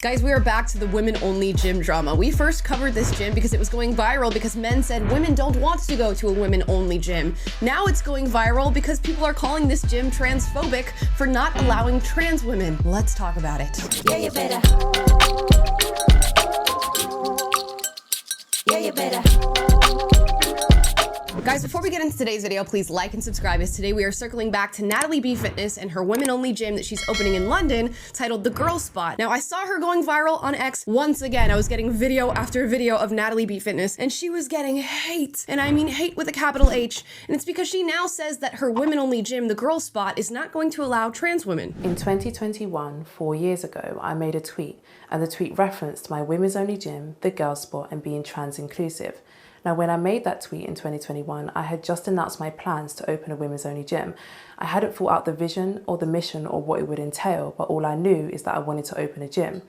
Guys, we are back to the women-only gym drama. We first covered this gym because it was going viral because men said women don't want to go to a women-only gym. Now it's going viral because people are calling this gym transphobic for not allowing trans women. Let's talk about it. Yeah, you better. Yeah, you better. Guys, before we get into today's video, please like and subscribe, as today we are circling back to Natalie B Fitness and her women-only gym that she's opening in London titled The Girl Spot. Now, I saw her going viral on X once again. I was getting video after video of Natalie B Fitness, and she was getting hate. And I mean hate with a capital H. And it's because she now says that her women-only gym, The Girl Spot, is not going to allow trans women. In 2021, 4 years ago, I made a tweet, and the tweet referenced my women's only gym, The Girl Spot, and being trans inclusive. Now, when I made that tweet in 2021, I had just announced my plans to open a women's only gym. I hadn't thought out the vision or the mission or what it would entail, but all I knew is that I wanted to open a gym.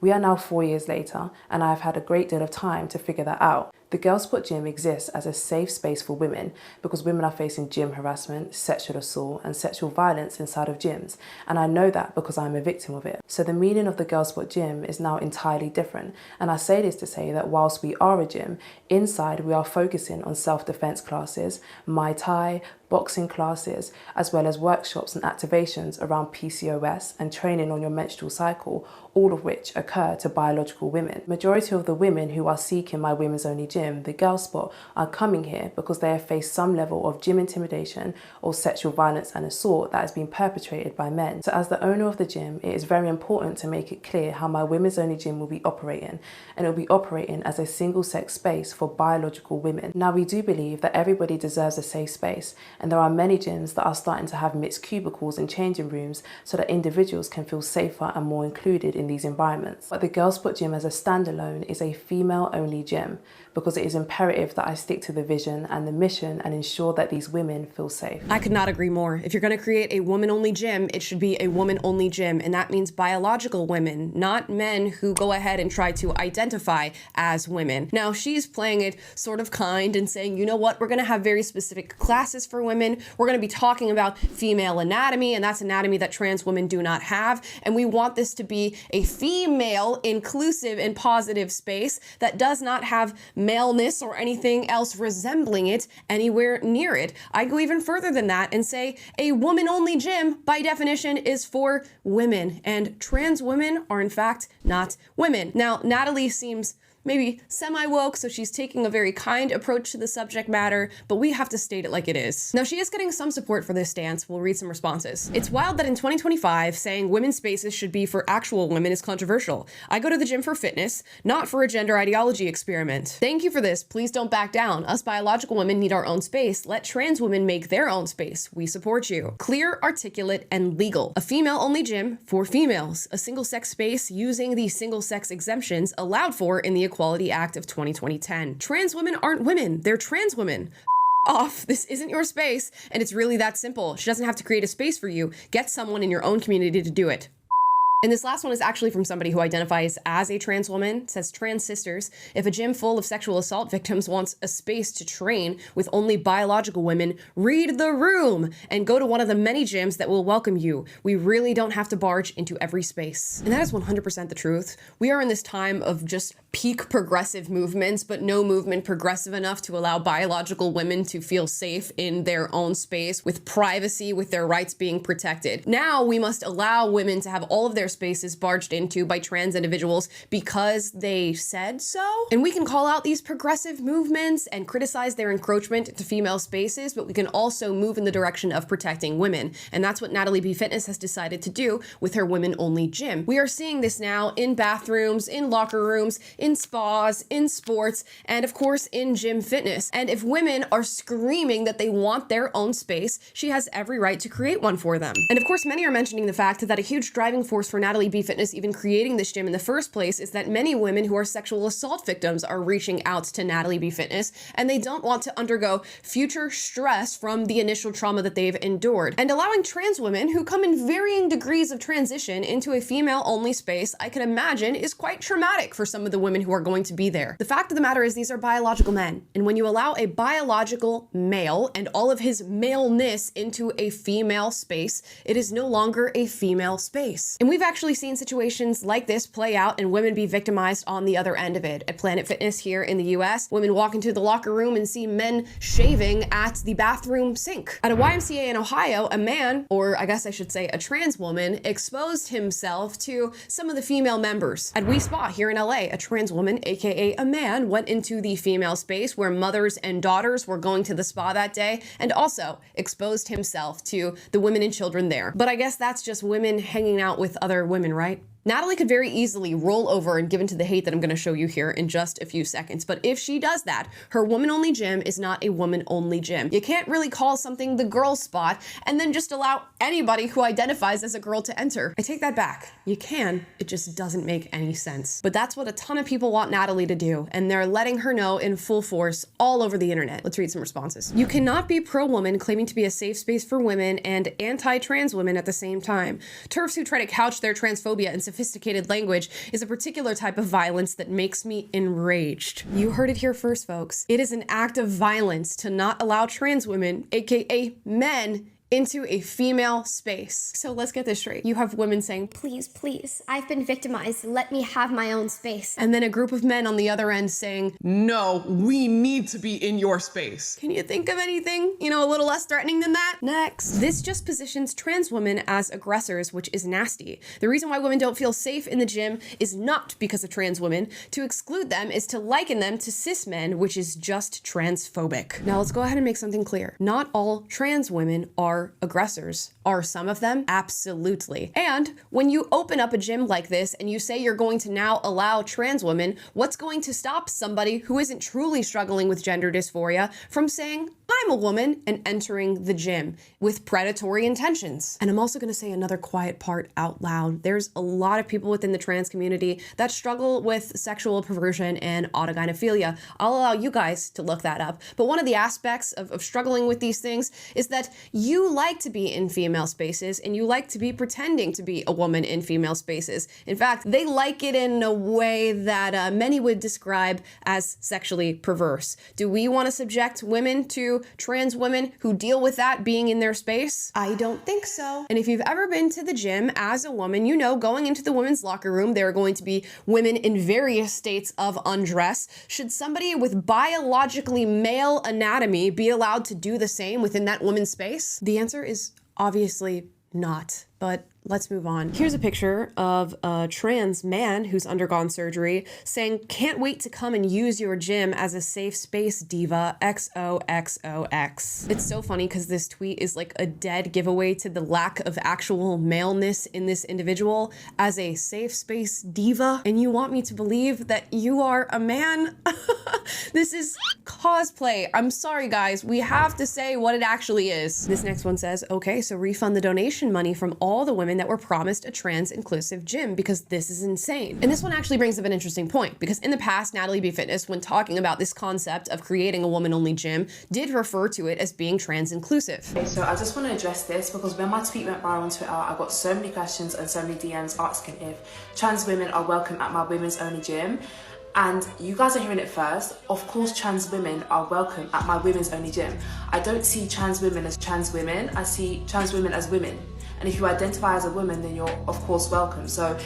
We are now 4 years later, and I have had a great deal of time to figure that out. The Girl Spot Gym exists as a safe space for women because women are facing gym harassment, sexual assault, and sexual violence inside of gyms. And I know that because I'm a victim of it. So the meaning of the Girl Spot Gym is now entirely different. And I say this to say that whilst we are a gym, inside we are focusing on self-defense classes, Muay Thai, boxing classes, as well as workshops and activations around PCOS and training on your menstrual cycle, all of which occur to biological women. Majority of the women who are seeking my women's only gym, the Girl Spot, are coming here because they have faced some level of gym intimidation or sexual violence and assault that has been perpetrated by men. So as the owner of the gym, it is very important to make it clear how my women's only gym will be operating, and it will be operating as a single sex space for biological women. Now, we do believe that everybody deserves a safe space, and there are many gyms that are starting to have mixed cubicles and changing rooms so that individuals can feel safer and more included in these environments. But the Girl Spot Gym as a standalone is a female-only gym because it is imperative that I stick to the vision and the mission and ensure that these women feel safe. I could not agree more. If you're going to create a woman-only gym, it should be a woman-only gym, and that means biological women, not men who go ahead and try to identify as women. Now, she's playing it sort of kind and saying, you know what, we're going to have very specific classes for women. We're going to be talking about female anatomy, and that's anatomy that trans women do not have, and we want this to be a female, inclusive, and positive space that does not have maleness or anything else resembling it anywhere near it. I go even further than that and say a woman-only gym, by definition, is for women, and trans women are in fact not women. Now, Natalie seems maybe semi-woke, so she's taking a very kind approach to the subject matter, but we have to state it like it is. Now, she is getting some support for this stance. We'll read some responses. It's wild that in 2025, saying women's spaces should be for actual women is controversial. I go to the gym for fitness, not for a gender ideology experiment. Thank you for this. Please don't back down. Us biological women need our own space. Let trans women make their own space. We support you. Clear, articulate, and legal. A female-only gym for females. A single-sex space using the single-sex exemptions allowed for in the Equality Act of 2010. Trans women aren't women, they're trans women. Off. This isn't your space, and it's really that simple. She doesn't have to create a space for you. Get someone in your own community to do it. And this last one is actually from somebody who identifies as a trans woman. It says, trans sisters, if a gym full of sexual assault victims wants a space to train with only biological women, read the room and go to one of the many gyms that will welcome you. We really don't have to barge into every space. And that is 100% the truth. We are in this time of just peak progressive movements, but no movement progressive enough to allow biological women to feel safe in their own space with privacy, with their rights being protected. Now we must allow women to have all of their spaces barged into by trans individuals because they said so. And we can call out these progressive movements and criticize their encroachment into female spaces, but we can also move in the direction of protecting women. And that's what Natalie B Fitness has decided to do with her women-only gym. We are seeing this now in bathrooms, in locker rooms, in spas, in sports, and of course in gym fitness. And if women are screaming that they want their own space, she has every right to create one for them. And of course, many are mentioning the fact that a huge driving force for Natalie B Fitness even creating this gym in the first place is that many women who are sexual assault victims are reaching out to Natalie B Fitness, and they don't want to undergo future stress from the initial trauma that they've endured. And allowing trans women who come in varying degrees of transition into a female-only space, I can imagine, is quite traumatic for some of the women who are going to be there. The fact of the matter is these are biological men, and when you allow a biological male and all of his maleness into a female space, it is no longer a female space. And we've actually seen situations like this play out and women be victimized on the other end of it. At Planet Fitness here in the US, women walk into the locker room and see men shaving at the bathroom sink. At a YMCA in Ohio, a man, or I guess I should say a trans woman, exposed himself to some of the female members. At We Spa here in LA, a trans woman, aka a man, went into the female space where mothers and daughters were going to the spa that day and also exposed himself to the women and children there. But I guess that's just women hanging out with other women, right? Natalie could very easily roll over and give into the hate that I'm going to show you here in just a few seconds. But if she does that, her woman-only gym is not a woman-only gym. You can't really call something the girl spot and then just allow anybody who identifies as a girl to enter. I take that back. You can, it just doesn't make any sense. But that's what a ton of people want Natalie to do, and they're letting her know in full force all over the internet. Let's read some responses. You cannot be pro-woman claiming to be a safe space for women and anti-trans women at the same time. TERFs who try to couch their transphobia in sophisticated language is a particular type of violence that makes me enraged. You heard it here first, folks. It is an act of violence to not allow trans women, aka men, into a female space. So let's get this straight. You have women saying, please, please, I've been victimized. Let me have my own space. And then a group of men on the other end saying, no, we need to be in your space. Can you think of anything, a little less threatening than that? Next. This just positions trans women as aggressors, which is nasty. The reason why women don't feel safe in the gym is not because of trans women. To exclude them is to liken them to cis men, which is just transphobic. Now let's go ahead and make something clear. Not all trans women are aggressors. Are some of them? Absolutely. And when you open up a gym like this and you say you're going to now allow trans women, what's going to stop somebody who isn't truly struggling with gender dysphoria from saying, I'm a woman, and entering the gym with predatory intentions? And I'm also going to say another quiet part out loud. There's a lot of people within the trans community that struggle with sexual perversion and autogynephilia. I'll allow you guys to look that up. But one of the aspects of struggling with these things is that you like to be in female spaces and you like to be pretending to be a woman in female spaces. In fact, they like it in a way that many would describe as sexually perverse. Do we want to subject women to trans women who deal with that being in their space? I don't think so. And if you've ever been to the gym as a woman, you know going into the women's locker room, there are going to be women in various states of undress. Should somebody with biologically male anatomy be allowed to do the same within that woman's space? The answer is obviously not, but let's move on. Here's a picture of a trans man who's undergone surgery saying, can't wait to come and use your gym as a safe space, diva, XOXOX. It's so funny because this tweet is like a dead giveaway to the lack of actual maleness in this individual as a safe space diva. And you want me to believe that you are a man? This is cosplay. I'm sorry, guys. We have to say what it actually is. This next one says, okay, so refund the donation money from all the women that were promised a trans inclusive gym because this is insane. And this one actually brings up an interesting point because in the past, Natalie B. Fitness, when talking about this concept of creating a woman-only gym, did refer to it as being trans inclusive. Okay, so I just want to address this because when my tweet went viral on Twitter, I got so many questions and so many DMs asking if trans women are welcome at my women's only gym. And you guys are hearing it first. Of course, trans women are welcome at my women's only gym. I don't see trans women as trans women. I see trans women as women. And if you identify as a woman, then you're of course welcome. So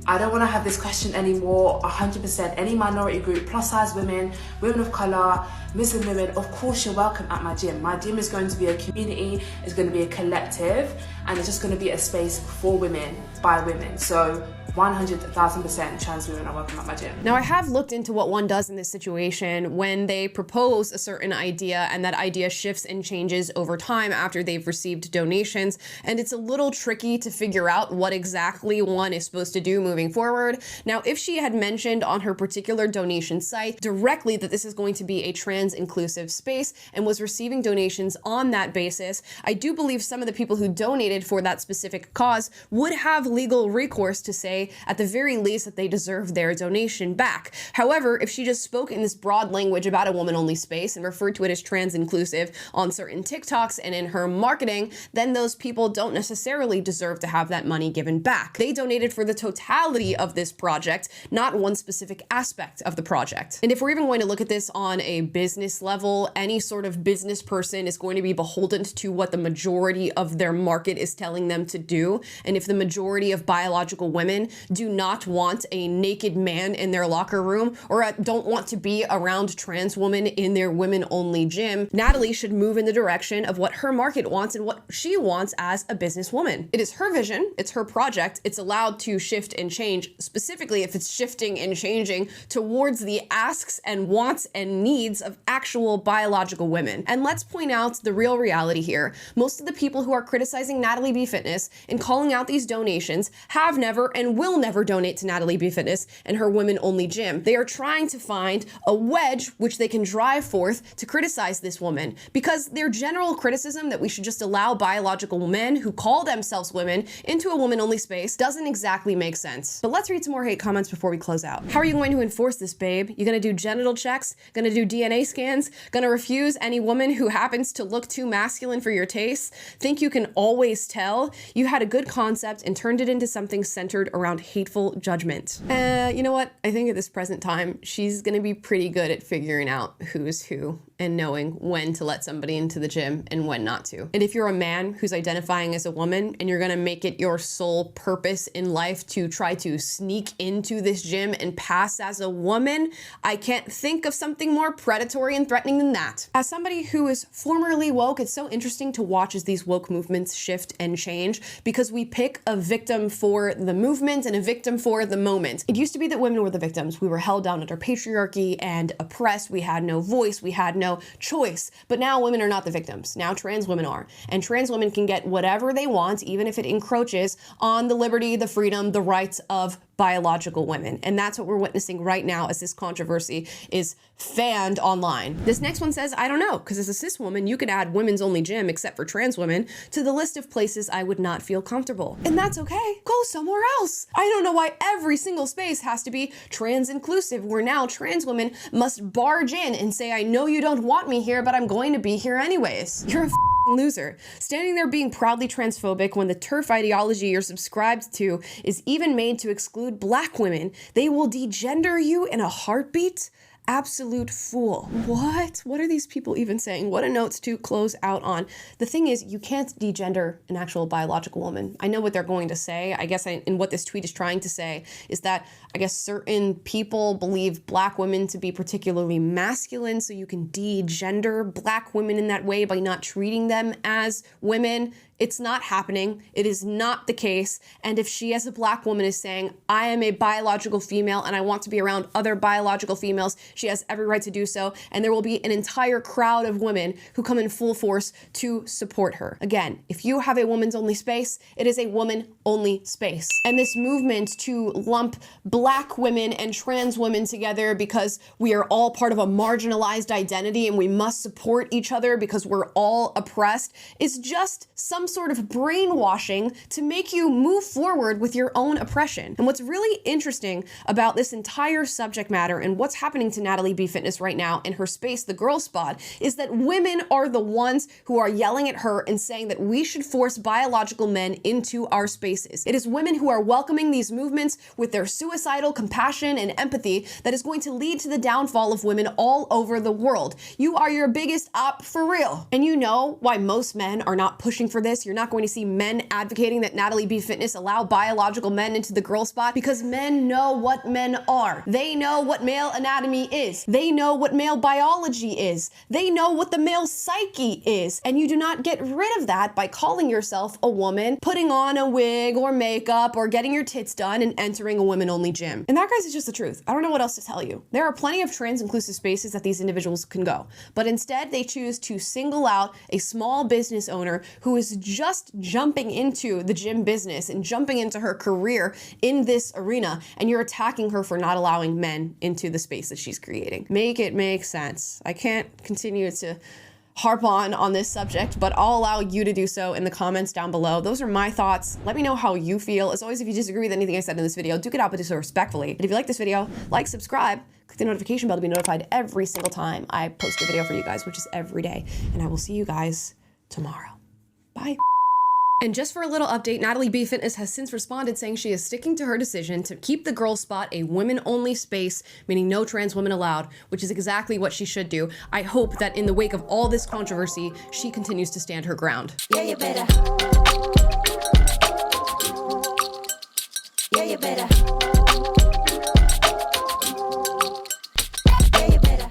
I don't want to have this question anymore. 100%, any minority group, plus size women, women of color, Muslim women, of course you're welcome at my gym. My gym is going to be a community, it's going to be a collective, and it's just going to be a space for women, by women. So 100,000% trans women are welcome at my gym. Now I have looked into what one does in this situation when they propose a certain idea and that idea shifts and changes over time after they've received donations, and it's a little tricky to figure out what exactly one is supposed to do moving forward. Now, if she had mentioned on her particular donation site directly that this is going to be a trans inclusive space and was receiving donations on that basis, I do believe some of the people who donated for that specific cause would have legal recourse to say say, at the very least, that they deserve their donation back. However, if she just spoke in this broad language about a woman-only space and referred to it as trans inclusive on certain TikToks and in her marketing, then those people don't necessarily deserve to have that money given back. They donated for the totality of this project, not one specific aspect of the project. And if we're even going to look at this on a business level, any sort of business person is going to be beholden to what the majority of their market is telling them to do. And if the majority of biological women do not want a naked man in their locker room or don't want to be around trans women in their women-only gym, Natalie should move in the direction of what her market wants and what she wants as a businesswoman. It is her vision, it's her project, it's allowed to shift and change, specifically if it's shifting and changing towards the asks and wants and needs of actual biological women. And let's point out the real reality here. Most of the people who are criticizing Natalie B Fitness and calling out these donations have never and will never donate to Natalie B Fitness and her women-only gym. They are trying to find a wedge which they can drive forth to criticize this woman, because their general criticism that we should just allow biological men who call themselves women into a woman-only space doesn't exactly make sense. But let's read some more hate comments before we close out. How are you going to enforce this, babe? You gonna do genital checks? Gonna do DNA scans? Gonna refuse any woman who happens to look too masculine for your taste? Think you can always tell? You had a good concept and turned it into something centered around hateful judgment. You know what? I think at this present time, she's gonna be pretty good at figuring out who's who and knowing when to let somebody into the gym and when not to. And if you're a man who's identifying as a woman and you're gonna make it your sole purpose in life to try to sneak into this gym and pass as a woman, I can't think of something more predatory and threatening than that. As somebody who is formerly woke, it's so interesting to watch as these woke movements shift and change, because we pick a victim for the movement and a victim for the moment. It used to be that women were the victims. We were held down under patriarchy and oppressed. We had no voice. We had no choice. But now women are not the victims. Now trans women are. And trans women can get whatever they want, even if it encroaches on the liberty, the freedom, the rights of biological women. And that's what we're witnessing right now as this controversy is fanned online. This next one says, I don't know, because as a cis woman, you could add women's only gym, except for trans women, to the list of places I would not feel comfortable. And that's okay. Go somewhere else. I don't know why every single space has to be trans inclusive, where now trans women must barge in and say, I know you don't want me here, but I'm going to be here anyways. You're a loser. Standing there being proudly transphobic when the TERF ideology you're subscribed to is even made to exclude Black women. They will degender you in a heartbeat? Absolute fool. What? What are these people even saying? What a note to close out on. The thing is, you can't degender an actual biological woman. I know what they're going to say. I guess and what this tweet is trying to say is that I guess certain people believe Black women to be particularly masculine, so you can degender Black women in that way by not treating them as women. It's not happening. It is not the case. And if she as a Black woman is saying, I am a biological female and I want to be around other biological females, she has every right to do so. And there will be an entire crowd of women who come in full force to support her. Again, if you have a woman's only space, it is a woman only space. And this movement to lump Black women and trans women together because we are all part of a marginalized identity and we must support each other because we're all oppressed is just some sort of brainwashing to make you move forward with your own oppression. And what's really interesting about this entire subject matter and what's happening to Natalie B Fitness right now in her space, the Girl Spot, is that women are the ones who are yelling at her and saying that we should force biological men into our spaces. It is women who are welcoming these movements with their suicidal compassion and empathy that is going to lead to the downfall of women all over the world. You are your biggest op for real. And you know why most men are not pushing for this? You're not going to see men advocating that Natalie B Fitness allow biological men into the Girl Spot because men know what men are. They know what male anatomy is. They know what male biology is. They know what the male psyche is. And you do not get rid of that by calling yourself a woman, putting on a wig or makeup or getting your tits done and entering a women-only gym. And that, guys, is just the truth. I don't know what else to tell you. There are plenty of trans-inclusive spaces that these individuals can go, but instead they choose to single out a small business owner who is just jumping into the gym business and jumping into her career in this arena, and you're attacking her for not allowing men into the space that she's creating. Make it make sense. I can't continue to harp on this subject, but I'll allow you to do so in the comments down below. Those are my thoughts. Let me know how you feel. As always, if you disagree with anything I said in this video, duke it out, but do so respectfully. And if you like this video, like, subscribe, click the notification bell to be notified every single time I post a video for you guys, which is every day. And I will see you guys tomorrow. Bye. And just for a little update, Natalie B Fitness has since responded saying she is sticking to her decision to keep the girl spot a women-only space, meaning no trans women allowed, which is exactly what she should do. I hope that in the wake of all this controversy, she continues to stand her ground. Yeah, you better. Yeah, you better.